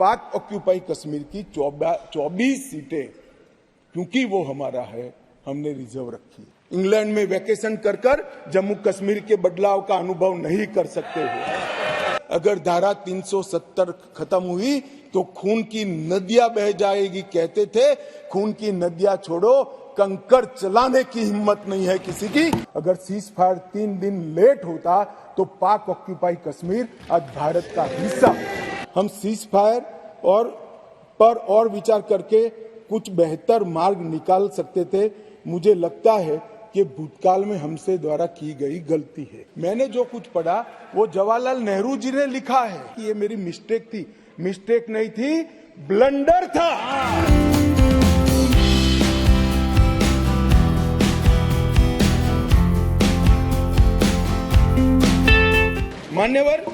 पाक ऑक्यूपाई कश्मीर की 24 सीटें, क्योंकि वो हमारा है, हमने रिजर्व रखी। इंग्लैंड में वैकेशन कर कर जम्मू कश्मीर के बदलाव का अनुभव नहीं कर सकते हो। अगर धारा 370 खत्म हुई तो खून की नदियां बह जाएगी, कहते थे। खून की नदियां छोड़ो, कंकर चलाने की हिम्मत नहीं है किसी की। अगर सीज फायर 3 दिन लेट होता तो पाक ऑक्यूपाई कश्मीर आज भारत का हिस्सा। हम सीज फायर और विचार करके कुछ बेहतर मार्ग निकाल सकते थे। मुझे लगता है कि भूतकाल में हमसे द्वारा की गई गलती है। मैंने जो कुछ पढ़ा वो जवाहरलाल नेहरू जी ने लिखा है कि ये मेरी मिस्टेक थी। मिस्टेक नहीं थी, ब्लंडर था। मान्यवर,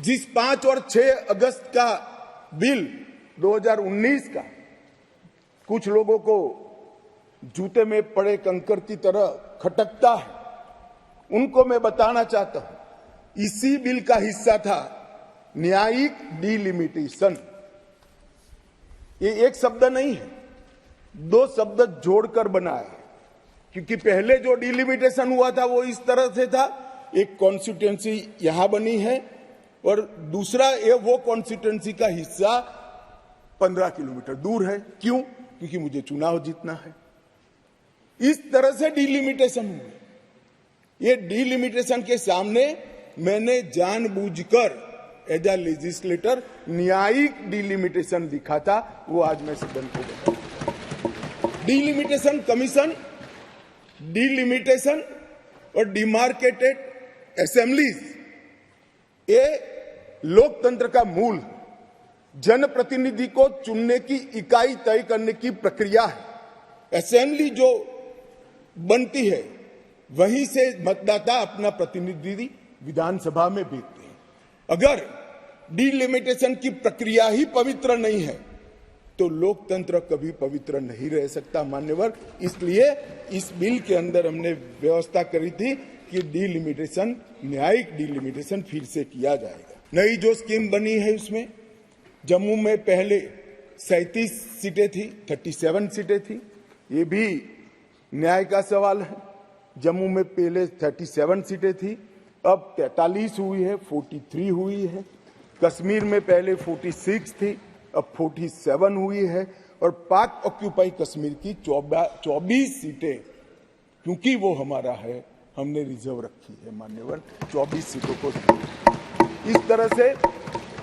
जिस 5 और 6 अगस्त का बिल 2019 का कुछ लोगों को जूते में पड़े कंकर की तरह खटकता है, उनको मैं बताना चाहता हूं, इसी बिल का हिस्सा था न्यायिक डिलिमिटेशन। ये एक शब्द नहीं है, 2 शब्द जोड़कर बना है। क्योंकि पहले जो डिलिमिटेशन हुआ था वो इस तरह से था, एक कॉन्स्टिट्यूएंसी यहां बनी है और दूसरा वो कॉन्स्टिट्यूएंसी का हिस्सा 15 किलोमीटर दूर है। क्यों? क्योंकि मुझे चुनाव जीतना है। इस तरह से डिलिमिटेशन हुआ। ये डिलिमिटेशन के सामने मैंने जानबूझकर एज अ लेजिस्लेटर न्यायिक डिलिमिटेशन दिखा था। वो आज मैं सदन को बताऊं। डिलिमिटेशन कमीशन, डिलिमिटेशन और डिमार्केटेड असेंबलीज, ये लोकतंत्र का मूल, जनप्रतिनिधि को चुनने की इकाई तय करने की प्रक्रिया है। असेंबली जो बनती है वहीं से मतदाता अपना प्रतिनिधि विधानसभा में भेजते हैं। अगर डिलिमिटेशन की प्रक्रिया ही पवित्र नहीं है तो लोकतंत्र कभी पवित्र नहीं रह सकता। मान्यवर, इसलिए इस बिल के अंदर हमने व्यवस्था करी थी कि डिलिमिटेशन, न्यायिक डिलिमिटेशन फिर से किया जाएगा। नई जो स्कीम बनी है उसमें जम्मू में पहले 37 सीटें थी, 37 सीटें थी। ये भी न्याय का सवाल है। जम्मू में पहले 37 सीटें थी, अब 43 हुई है, 43 हुई है। कश्मीर में पहले 46 थी, अब 47 हुई है। और पाक ऑक्यूपाई कश्मीर की 24 सीटें, क्योंकि वो हमारा है, हमने रिजर्व रखी है। मान्यवर, 24 सीटों को इस तरह से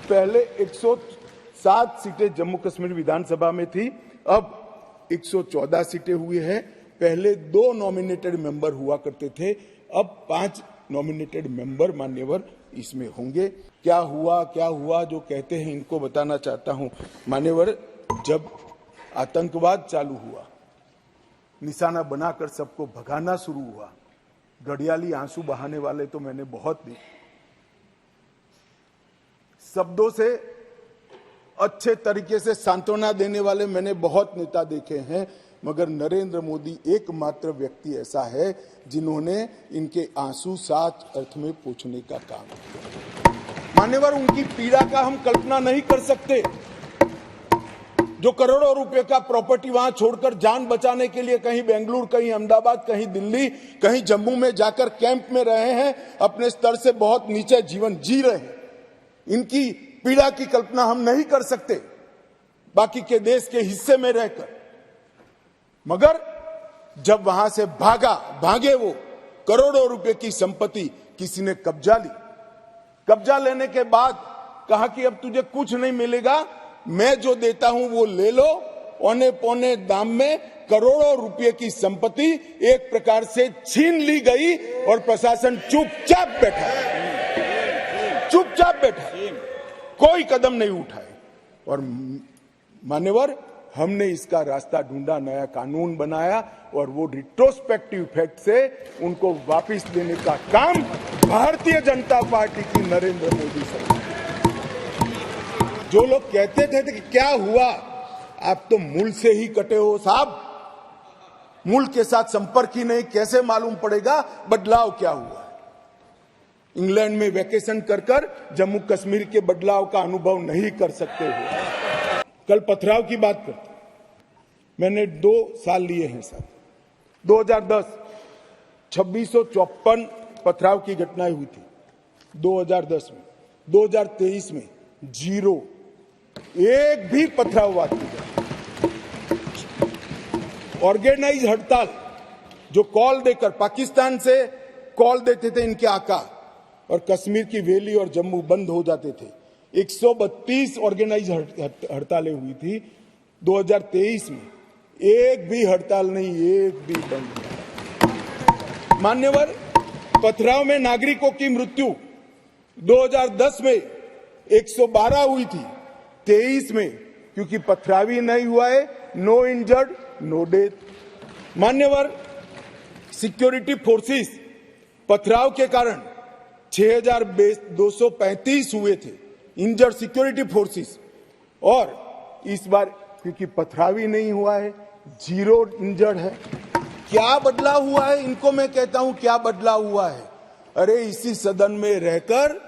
पहले 107 सीटें जम्मू कश्मीर विधानसभा में थी, अब 114 सीटें हुई है। पहले 2 नॉमिनेटेड मेंबर हुआ करते थे, अब 5 नॉमिनेटेड मेंबर मान्यवर इसमें होंगे। क्या हुआ जो कहते हैं, इनको बताना चाहता हूं। मान्यवर, जब आतंकवाद चालू हुआ, निशाना बनाकर सबको भगाना शुरू हुआ, घड़ियाली आंसू बहाने वाले तो मैंने बहुत देखे। शब्दों से अच्छे तरीके से सांत्वना देने वाले मैंने बहुत नेता देखे हैं, मगर नरेंद्र मोदी एकमात्र व्यक्ति ऐसा है जिन्होंने इनके आंसू साच अर्थ में पोंछने का काम किया। मान्यवर, उनकी पीड़ा का हम कल्पना नहीं कर सकते। जो करोड़ों रुपए का प्रॉपर्टी वहां छोड़कर जान बचाने के लिए कहीं बेंगलुरु, कहीं अहमदाबाद, कहीं दिल्ली, कहीं जम्मू में जाकर कैंप में रहे हैं, अपने स्तर से बहुत नीचे जीवन जी रहे हैं, इनकी पीड़ा की कल्पना हम नहीं कर सकते बाकी के देश के हिस्से में रहकर। मगर जब वहां से भागे वो, करोड़ों रुपए की संपत्ति किसी ने कब्जा ली। कब्जा लेने के बाद कहा कि अब तुझे कुछ नहीं मिलेगा, मैं जो देता हूं वो ले लो। औने पौने दाम में करोड़ों रुपए की संपत्ति एक प्रकार से छीन ली गई और प्रशासन चुपचाप बैठा, कोई कदम नहीं उठाए। और मान्यवर, हमने इसका रास्ता ढूंढा, नया कानून बनाया और वो रिट्रोस्पेक्टिव इफेक्ट से उनको वापस देने का काम भारतीय जनता पार्टी की नरेंद्र मोदी सरकार। जो लोग कहते थे कि क्या हुआ, आप तो मूल से ही कटे हो साहब, मूल के साथ संपर्क ही नहीं, कैसे मालूम पड़ेगा बदलाव क्या हुआ। इंग्लैंड में वैकेशन कर जम्मू कश्मीर के बदलाव का अनुभव नहीं कर सकते हो। कल पथराव की बात करते, मैंने 2 साल लिए हैं साहब। 2010 2654 पथराव की घटनाएं हुई थी 2010 में। 2023 में 0, एक भी पथराव नहीं। ऑर्गेनाइज हड़ताल जो कॉल देकर पाकिस्तान से कॉल देते थे इनके आका, और कश्मीर की वैली और जम्मू बंद हो जाते थे। 132 ऑर्गेनाइज हड़तालें हुई थी 2023 में, एक भी हड़ताल नहीं, एक भी बंद नहीं। मान्यवर, पथराव में नागरिकों की मृत्यु 2010 में 112 हुई थी, 23 में क्योंकि पथराव ही नहीं हुआ है, नो इंजर्ड नो डेथ। मान्यवर, सिक्योरिटी फोर्सेस पथराव के कारण 6235 हुए थे इंजर्ड सिक्योरिटी फोर्सेस, और इस बार क्योंकि पथराव ही नहीं हुआ है 0 इंजर्ड है। क्या बदलाव हुआ है? इनको मैं कहता हूं क्या बदलाव हुआ है? अरे इसी सदन में रहकर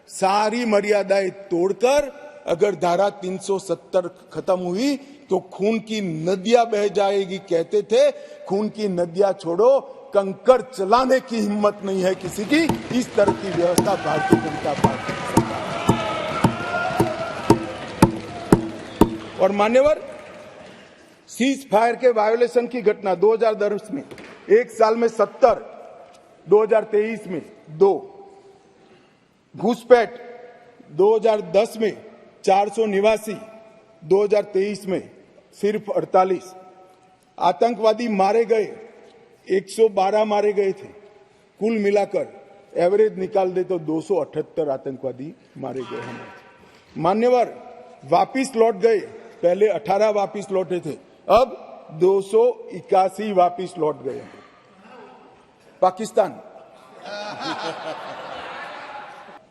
सारी मर्यादाएं तोड़कर अगर धारा 370 खत्म हुई तो खून की नदियां बह जाएगी कहते थे। खून की नदियां छोड़ो, कंकड़ चलाने की हिम्मत नहीं है किसी की। इस तरह की व्यवस्था भारतीय जनता पार्टी की सरकार। और मान्यवर, सीज फायर के वायोलेशन की घटना 2010 में 1 साल में 70, 2023 में 2, घुसपैठ 2010 में 489, 2023 में सिर्फ 48, आतंकवादी मारे गए 112 मारे गए थे, कुल मिलाकर एवरेज निकाल दे तो 278 आतंकवादी मारे गए हमारे। मान्यवर, वापिस लौट गए, पहले 18 वापिस लौटे थे, अब 281 वापिस लौट गए। पाकिस्तान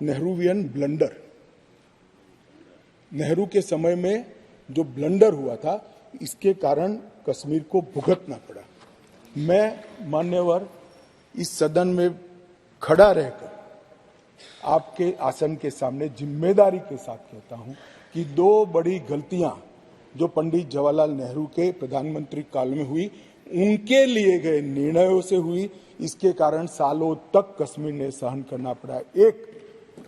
नेहरूवियन ब्लंडर, नेहरू के समय में जो ब्लंडर हुआ था इसके कारण कश्मीर को भुगतना पड़ा। मैं मान्यवर इस सदन में खड़ा रहकर आपके आसन के सामने जिम्मेदारी के साथ कहता हूं कि 2 बड़ी गलतियां जो पंडित जवाहरलाल नेहरू के प्रधानमंत्री काल में हुई, उनके लिए गए निर्णयों से हुई। इसके कारण सालों तक कश्मीर ने सहन करना पड़ा। एक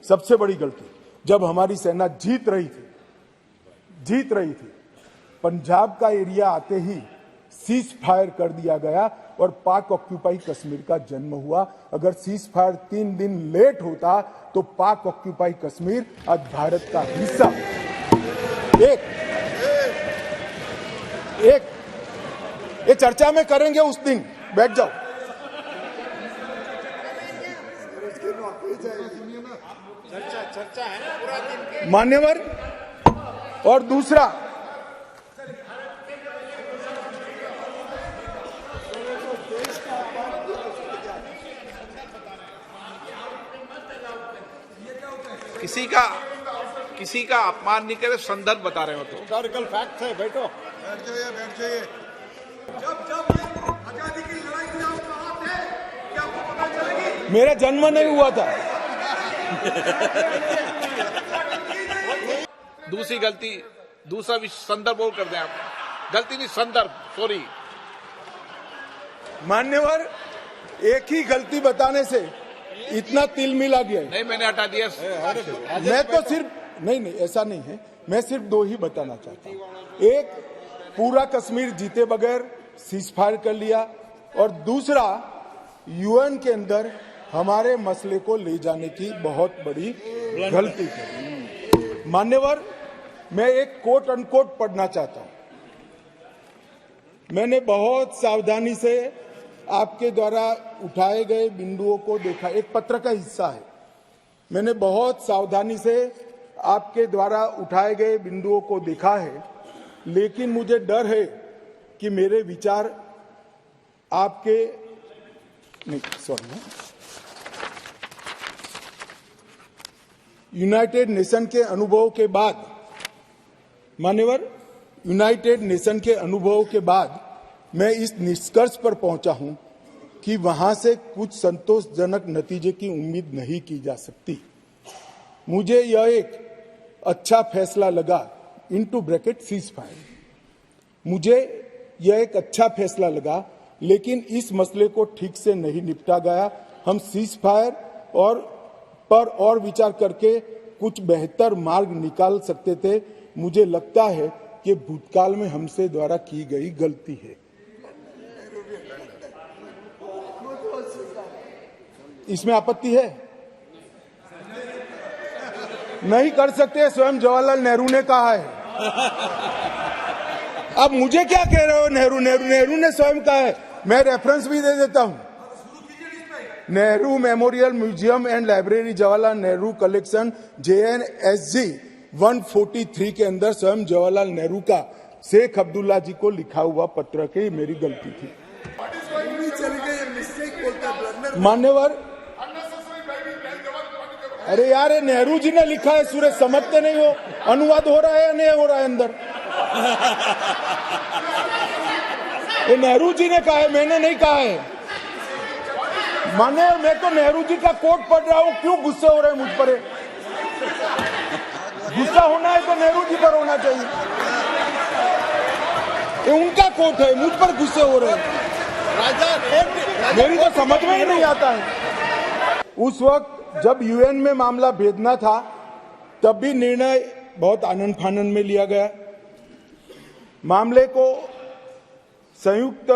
सबसे बड़ी गलती, जब हमारी सेना जीत रही थी, पंजाब का एरिया आते ही सीज फायर कर दिया गया और पाक ऑक्यूपाई कश्मीर का जन्म हुआ। अगर सीज फायर 3 दिन लेट होता तो पाक ऑक्यूपाई कश्मीर आज भारत का हिस्सा। ये चर्चा में करेंगे उस दिन, बैठ जाओ। चर्चा है ना पूरा दिन। मान्यवर, और दूसरा, किसी का अपमान नहीं करे, संदर्भ बता रहे हो तो हिस्टोरिकल फैक्ट है। बैठ जाइए। जब आजादी की लड़ाई में आप कहाँ थे, क्या आपको पता चलेगी? मेरा जन्म नहीं हुआ था। दूसरी गलती, दूसरा भी संदर्भ और कर दें आप। गलती नहीं, संदर्भ, सॉरी। मान्यवर, एक ही गलती बताने से इतना तिल मिला गया। नहीं, मैंने हटा दिया। मैं तो सिर्फ नहीं, ऐसा नहीं है। मैं सिर्फ 2 ही बताना चाहता हूं। एक, पूरा कश्मीर जीते बगैर सीज फायर कर लिया, और दूसरा, यूएन के अंदर हमारे मसले को ले जाने की बहुत बड़ी गलती की। मान्यवर, मैं एक कोट अनकोट पढ़ना चाहता हूं। मैंने बहुत सावधानी से आपके द्वारा उठाए गए बिंदुओं को देखा। एक पत्र का हिस्सा है। मैंने बहुत सावधानी से आपके द्वारा उठाए गए बिंदुओं को देखा है, लेकिन मुझे डर है कि मेरे विचार आपके यूनाइटेड नेशन के अनुभव के बाद, मान्यवर, यूनाइटेड नेशन के अनुभव के बाद मैं इस निष्कर्ष पर पहुंचा हूं कि वहां से कुछ संतोषजनक नतीजे की उम्मीद नहीं की जा सकती। मुझे यह एक अच्छा फैसला लगा, इनटू ब्रैकेट सीज फायर, मुझे यह एक अच्छा फैसला लगा, लेकिन इस मसले को ठीक से नहीं निपटा गया। हम सीज फायर और विचार करके कुछ बेहतर मार्ग निकाल सकते थे। मुझे लगता है कि भूतकाल में हमसे द्वारा की गई गलती है। इसमें आपत्ति है? नहीं कर सकते, स्वयं जवाहरलाल नेहरू ने कहा है। अब मुझे क्या कह रहे हो? नेहरू ने स्वयं कहा है। मैं रेफरेंस भी दे देता हूं। Nehru memorial museum and library, Jawaharlal Nehru collection, JNSG 143 के अंदर स्वयं जवाहरलाल नेहरू का शेख अब्दुल्ला जी को लिखा हुआ पत्र के मेरी गलती थी। मान्यवर, अरे यार, ये नेहरू जी ने लिखा है, सूरज समझते नहीं हो? अनुवाद हो रहा है या नहीं हो रहा है अंदर? ये नेहरू जी ने कहा है, मैंने नहीं कहा है। माने, मैं तो नेहरू जी का कोट पढ़ रहा हूं, क्यों गुस्से हो रहे हैं मुझ पर? गुस्सा होना है तो नेहरू जी पर होना चाहिए। ये उनका कोट है, मुझ पर गुस्से हो रहे हैं। मेरी तो समझ में ही नहीं आता है। उस वक्त जब UN में मामला भेजना था, तब भी निर्णय बहुत आनन फानन में लिया गया। मामले को संयुक्त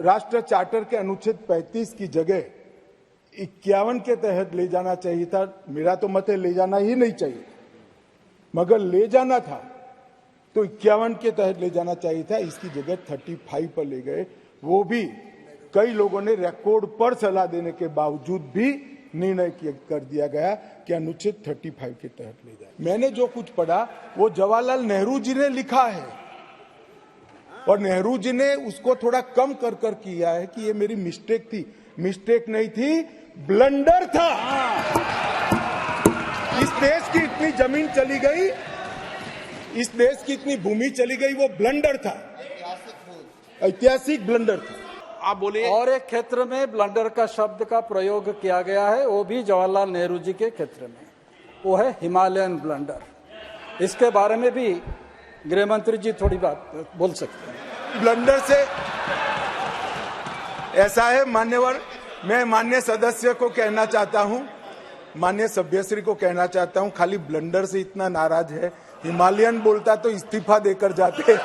राष्ट्र चार्टर के अनुच्छेद 35 की जगह 51 के तहत ले जाना चाहिए था। मेरा तो मत है ले जाना ही नहीं चाहिए, मगर ले जाना था तो 51 के तहत ले जाना चाहिए था। इसकी जगह 35 पर ले गए। वो भी कई लोगों ने रिकॉर्ड पर सलाह देने के बावजूद भी निर्णय कर दिया गया कि अनुच्छेद 35 के तहत ले जाए। मैंने जो कुछ पढ़ा वो जवाहरलाल नेहरू जी ने लिखा है, और नेहरू जी ने उसको थोड़ा कम कर किया है कि ये मेरी मिस्टेक थी। मिस्टेक नहीं थी, ब्लंडर था। इस देश की इतनी जमीन चली गई, इस देश की इतनी भूमि चली गई, वो ब्लंडर था, ऐतिहासिक ब्लंडर था। आप बोलिए। और एक क्षेत्र में ब्लंडर का शब्द का प्रयोग किया गया है, वो भी जवाहरलाल नेहरू जी के क्षेत्र में, वो है हिमालयन ब्लंडर। इसके बारे में भी गृह मंत्री जी थोड़ी बात बोल सकते हैं। ब्लंडर से ऐसा है मान्यवर, मैं माननीय सदस्य को कहना चाहता हूं, माननीय सभ्यश्री को कहना चाहता हूं, खाली ब्लंडर से इतना नाराज है, हिमालयन बोलता तो इस्तीफा देकर जाते।